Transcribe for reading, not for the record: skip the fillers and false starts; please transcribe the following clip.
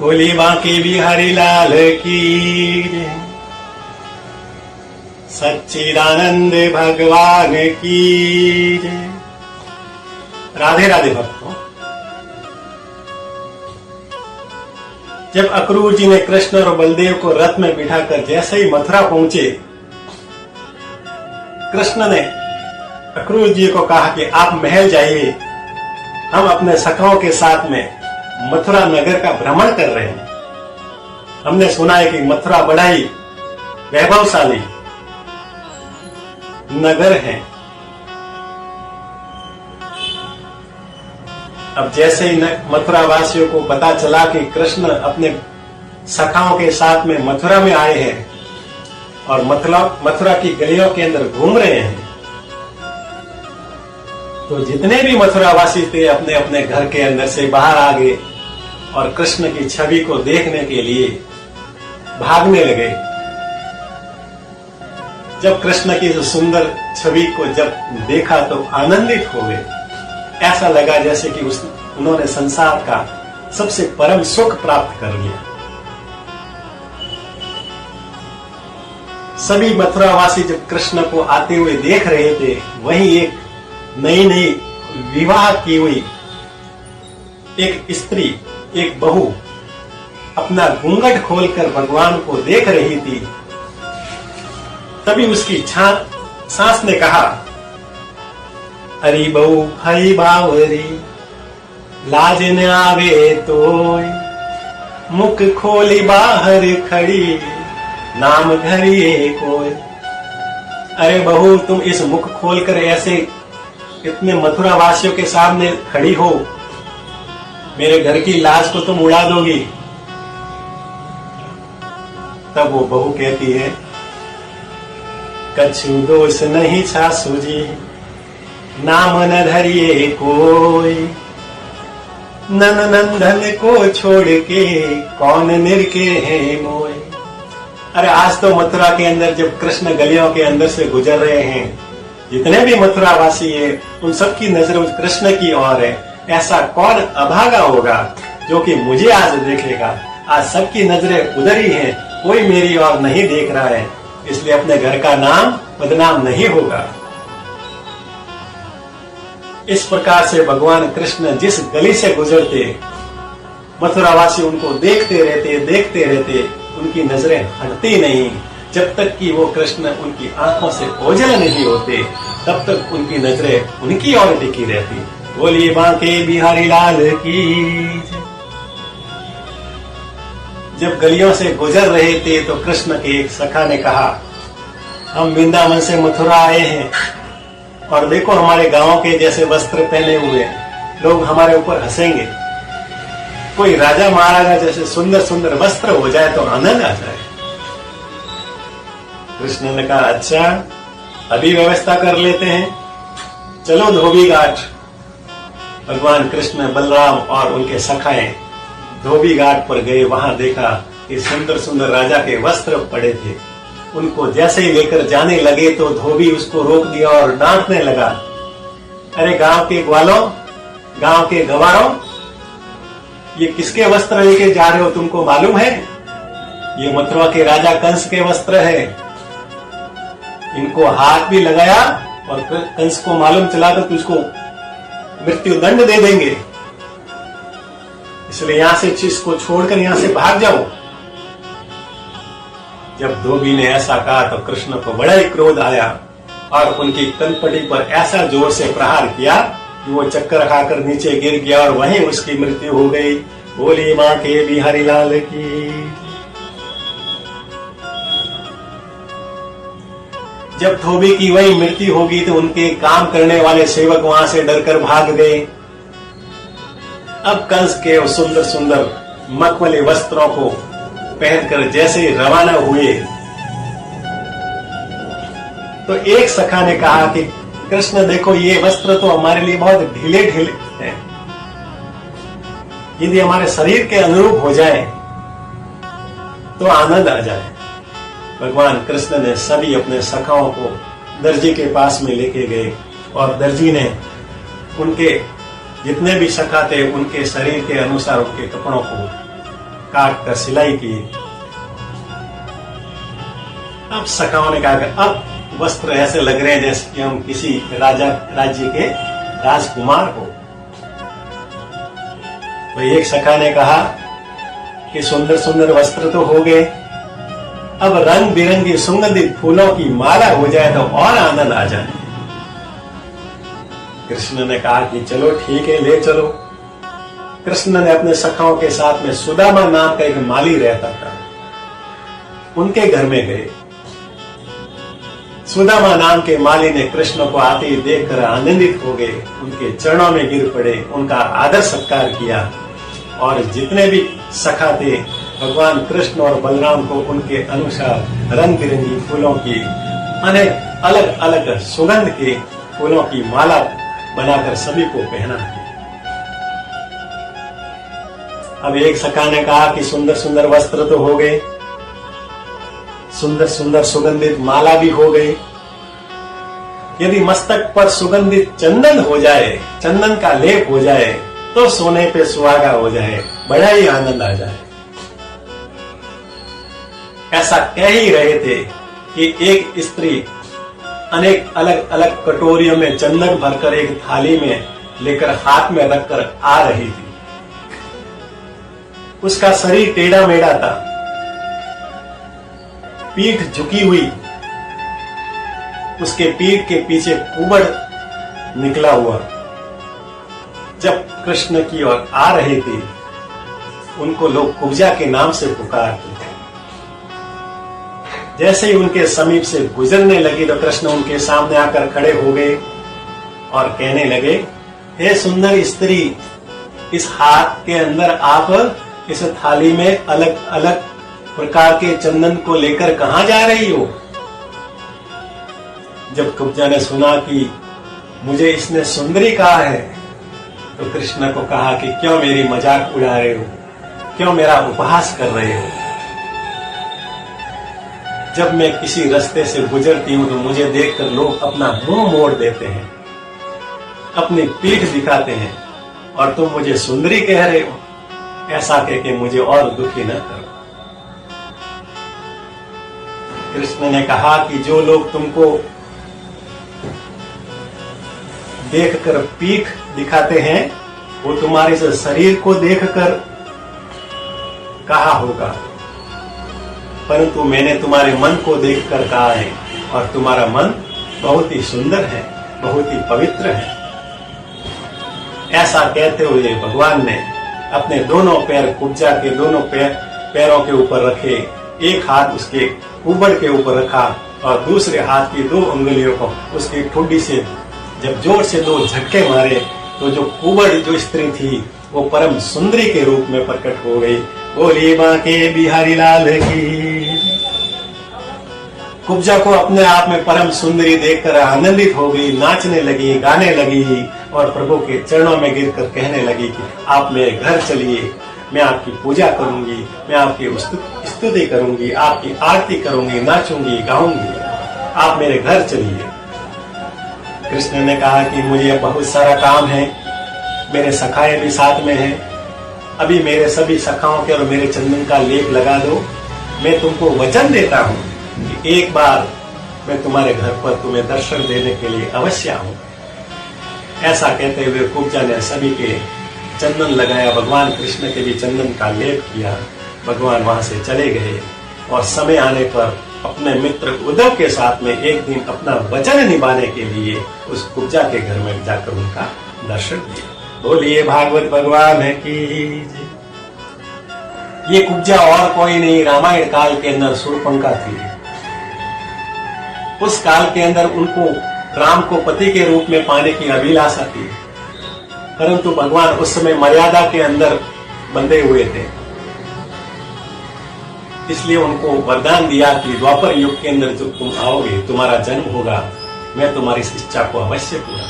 बोली बांके बिहारी लाल की जय, सच्चिदानंद भगवान की जय। राधे राधे भक्तों। जब अक्रूर जी ने कृष्ण और बलदेव को रथ में बिठाकर जैसे ही मथुरा पहुंचे, कृष्ण ने अक्रूर जी को कहा कि आप महल जाइए, हम अपने सखाओं के साथ में मथुरा नगर का भ्रमण कर रहे हैं। हमने सुना है कि मथुरा बड़ा ही वैभवशाली नगर है। अब जैसे ही मथुरा वासियों को पता चला कि कृष्ण अपने सखाओं के साथ में मथुरा में आए हैं और मथुरा की गलियों के अंदर घूम रहे हैं, तो जितने भी मथुरा वासी थे अपने अपने घर के अंदर से बाहर आ गए और कृष्ण की छवि को देखने के लिए भागने लगे। जब कृष्ण की सुंदर छवि को जब देखा तो आनंदित हो गए। ऐसा लगा जैसे कि उन्होंने संसार का सबसे परम सुख प्राप्त कर लिया। सभी मथुरावासी जब कृष्ण को आते हुए देख रहे थे, वहीं एक नई नई विवाह की हुई एक स्त्री, एक बहू अपना घूंघट खोलकर भगवान को देख रही थी। तभी उसकी सास ने कहा, अरे बहू भाई बावरी, लाज न आवे तो मुख खोली बाहर खड़ी, नाम धरिए कोई। अरे बहू, तुम इस मुख खोलकर ऐसे इतने मथुरा वासियों के सामने खड़ी हो, मेरे घर की लाज को तुम उड़ा दोगी। तब वो बहू कहती है, कछु दोष नहीं सासू जी, नाम न धरिए कोई, नन नंदन को छोड़ के कौन निरके है मोय। अरे आज तो मथुरा के अंदर जब कृष्ण गलियों के अंदर से गुजर रहे हैं, जितने भी मथुरा वासी है उन सबकी नजर उस कृष्ण की ओर है। ऐसा कौन अभागा होगा जो कि मुझे आज देखेगा। आज सबकी नजरें उधर ही हैं, कोई मेरी ओर नहीं देख रहा है, इसलिए अपने घर का नाम बदनाम नहीं होगा। इस प्रकार से भगवान कृष्ण जिस गली से गुजरते, मथुरावासी उनको देखते रहते, उनकी नजरें हटती नहीं। जब तक कि वो कृष्ण उनकी आंखों से ओझल नहीं होते, तब तक उनकी नजरें उनकी ओर टिकी रहती। बोलिए बांके बिहारी लाल की। जब गलियों से गुजर रहे थे तो कृष्ण के एक सखा ने कहा, हम वृंदावन से मथुरा आए हैं और देखो हमारे गांव के जैसे वस्त्र पहने हुए, लोग हमारे ऊपर हंसेंगे। कोई राजा महाराजा जैसे सुंदर सुंदर वस्त्र हो जाए तो आनंद आ जाए। कृष्ण ने कहा, अच्छा अभी व्यवस्था कर लेते हैं, चलो धोबी घाट। भगवान कृष्ण, बलराम और उनके सखाएं धोबी घाट पर गए। वहां देखा कि सुंदर सुंदर राजा के वस्त्र पड़े थे। उनको जैसे ही लेकर जाने लगे तो धोबी उसको रोक दिया और डांटने लगा, अरे गांव के ग्वालों, गांव के गवारों, ये किसके वस्त्र लेके जा रहे हो, तुमको मालूम है? ये मथुरा के राजा कंस के वस्त्र है। इनको हाथ भी लगाया और कंस को मालूम चला तो तुझको मृत्यु दंड दे देंगे, इसलिए यहां से इसको छोड़कर यहां से भाग जाओ। जब धोबी ने ऐसा कहा तो कृष्ण को बड़ा ही क्रोध आया और उनकी कनपटी पर ऐसा जोर से प्रहार किया कि वो चक्कर खाकर नीचे गिर गया और वहीं उसकी मृत्यु हो गई। बोली मां के बिहारी लाल की। जब धोबी की वही मृत्यु होगी तो उनके काम करने वाले सेवक वहां से डरकर भाग गए। अब कंस के सुंदर सुंदर मखमली वस्त्रों को पहनकर जैसे ही रवाना हुए तो एक सखा ने कहा कि कृष्ण देखो, ये वस्त्र तो हमारे लिए बहुत ढीले ढीले हैं, यदि हमारे शरीर के अनुरूप हो जाए तो आनंद आ जाए। भगवान कृष्ण ने सभी अपने सखाओं को दर्जी के पास में लेके गए और दर्जी ने उनके जितने भी सखा थे उनके शरीर के अनुसार उनके कपड़ों को काट कर सिलाई की। अब सखाओं ने कहा कि अब वस्त्र ऐसे लग रहे हैं जैसे कि हम किसी राजा राज्य के राजकुमार हो। तो एक सखा ने कहा कि सुंदर सुंदर वस्त्र तो हो गए, अब रंग बिरंगी सुगंधित फूलों की माला हो जाए तो और आनंद आ जाए। कृष्ण ने कहा कि चलो ठीक है, ले चलो। कृष्ण ने अपने सखाओं के साथ में सुदामा नाम का एक माली रहता था, उनके घर में गए। सुदामा नाम के माली ने कृष्ण को आते ही देखकर आनंदित हो गए, उनके चरणों में गिर पड़े, उनका आदर सत्कार किया। और जितने भी सखा थे भगवान कृष्ण और बलराम को उनके अनुसार रंग बिरंगी फूलों की अनेक अलग अलग सुगंध के फूलों की माला बनाकर सभी को पहना। अब एक सखा ने कहा कि सुंदर सुंदर वस्त्र तो हो गए, सुंदर सुंदर सुगंधित माला भी हो गई, यदि मस्तक पर सुगंधित चंदन हो जाए, चंदन का लेप हो जाए तो सोने पे सुहागा हो जाए, बड़ा ही आनंद आ जाए। ऐसा कह ही रहे थे कि एक स्त्री अनेक अलग अलग कटोरियों में चंदन भरकर एक थाली में लेकर हाथ में रखकर आ रही थी। उसका शरीर टेढ़ा मेढ़ा था, पीठ झुकी हुई, उसके पीठ के पीछे कुबड़ निकला हुआ। जब कृष्ण की ओर आ रहे थे उनको लोग कुब्जा के नाम से पुकारते थे। जैसे ही उनके समीप से गुजरने लगी तो कृष्ण उनके सामने आकर खड़े हो गए और कहने लगे, हे सुंदर स्त्री, इस हाथ के अंदर आप इस थाली में अलग अलग प्रकार के चंदन को लेकर कहां जा रही हो? जब कुब्जा ने सुना कि मुझे इसने सुंदरी कहा है तो कृष्ण को कहा कि क्यों मेरी मजाक उड़ा रहे हो, क्यों मेरा उपहास कर रहे हो? जब मैं किसी रास्ते से गुजरती हूं तो मुझे देखकर लोग अपना मुंह मोड़ देते हैं, अपनी पीठ दिखाते हैं, और तुम मुझे सुंदरी कह रहे हो। ऐसा कह के मुझे और दुखी न करो। कृष्ण ने कहा कि जो लोग तुमको देखकर पीठ दिखाते हैं वो तुम्हारे इस शरीर को देखकर कहा होगा, परंतु मैंने तुम्हारे मन को देखकर कहा है, और तुम्हारा मन बहुत ही सुंदर है, बहुत ही पवित्र है। ऐसा कहते हुए भगवान ने अपने दोनों पैर कुब्जा के दोनों पैरों के ऊपर रखे, एक हाथ उसके कुबड़ के ऊपर रखा और दूसरे हाथ की 2 उंगलियों को उसकी ठुड्डी से जब जोर से 2 झटके मारे तो जो कुबड़ जो स्त्री थी वो परम सुंदरी के रूप में प्रकट हो गई। बोलिए बांके बिहारी लाल की। कुब्जा को अपने आप में परम सुंदरी देखकर आनंदित हो गई, नाचने लगी, गाने लगी और प्रभु के चरणों में गिरकर कहने लगी कि आप मेरे घर चलिए, मैं आपकी पूजा करूंगी, मैं आपकी स्तुति करूंगी, आपकी आरती करूंगी, नाचूंगी, गाऊंगी, आप मेरे घर चलिए। कृष्ण ने कहा कि मुझे बहुत सारा काम है, मेरे सखाए भी साथ में हैं, अभी मेरे सभी सखाओं के और मेरे चंदन का लेप लगा दो। मैं तुमको वचन देता हूं कि एक बार मैं तुम्हारे घर पर तुम्हें दर्शन देने के लिए अवश्य आऊं। ऐसा कहते हुए कुब्जा ने सभी के चंदन लगाया, भगवान कृष्ण के भी चंदन का लेप किया। भगवान वहां से चले गए और समय आने पर अपने मित्र उद्धव के साथ में एक दिन अपना वचन निभाने के लिए उस कुब्जा के घर में जाकर उनका दर्शन दिया। बोलिए भागवत भगवान है की। ये कुब्जा और कोई नहीं, रामायण काल के अंदर शूर्पणखा थी। उस काल के अंदर उनको राम को पति के रूप में पाने की अभिलाषा थी, परंतु भगवान उस समय मर्यादा के अंदर बंधे हुए थे, इसलिए उनको वरदान दिया कि द्वापर युग के अंदर जब तुम आओगे, तुम्हारा जन्म होगा, मैं तुम्हारी इस इच्छा को अवश्य पूरा